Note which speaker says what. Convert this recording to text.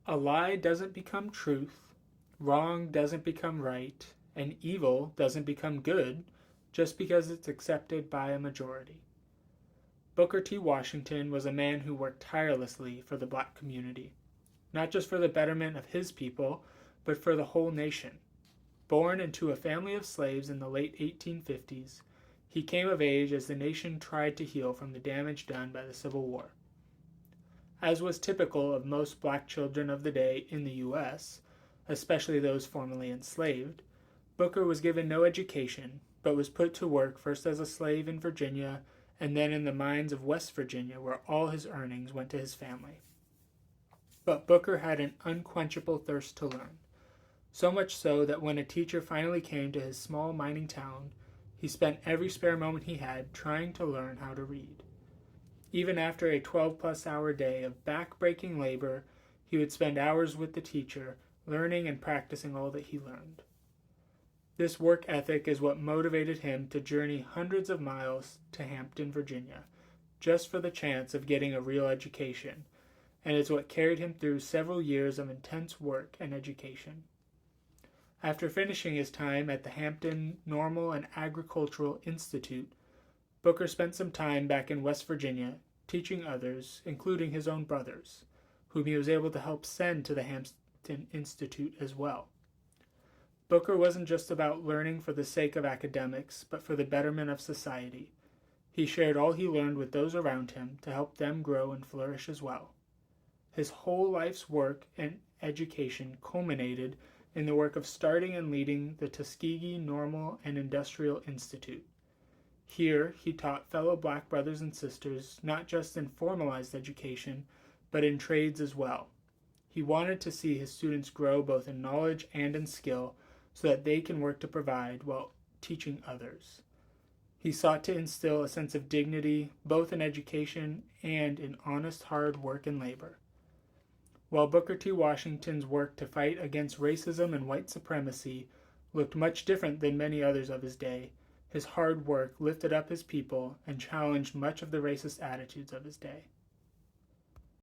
Speaker 1: A lie doesn't become truth, wrong doesn't become right, and evil doesn't become good just because it's accepted by a majority. Booker T. Washington was a man who worked tirelessly for the black community, not just for the betterment of his people, but for the whole nation. Born into a family of slaves in the late 1850s, he came of age as the nation tried to heal from the damage done by the Civil War. As was typical of most black children of the day in the U.S., especially those formerly enslaved, Booker was given no education, but was put to work first as a slave in Virginia and then in the mines of West Virginia, where all his earnings went to his family. But Booker had an unquenchable thirst to learn, so much so that when a teacher finally came to his small mining town, he spent every spare moment he had trying to learn how to read. Even after a 12-plus-hour day of back-breaking labor, he would spend hours with the teacher, learning and practicing all that he learned. This work ethic is what motivated him to journey hundreds of miles to Hampton, Virginia, just for the chance of getting a real education, and is what carried him through several years of intense work and education. After finishing his time at the Hampton Normal and Agricultural Institute, Booker spent some time back in West Virginia teaching others, including his own brothers, whom he was able to help send to the Hampton Institute as well. Booker wasn't just about learning for the sake of academics, but for the betterment of society. He shared all he learned with those around him to help them grow and flourish as well. His whole life's work and education culminated in the work of starting and leading the Tuskegee Normal and Industrial Institute. Here, he taught fellow black brothers and sisters not just in formalized education, but in trades as well. He wanted to see his students grow both in knowledge and in skill so that they can work to provide while teaching others. He sought to instill a sense of dignity both in education and in honest hard work and labor. While Booker T. Washington's work to fight against racism and white supremacy looked much different than many others of his day, his hard work lifted up his people and challenged much of the racist attitudes of his day.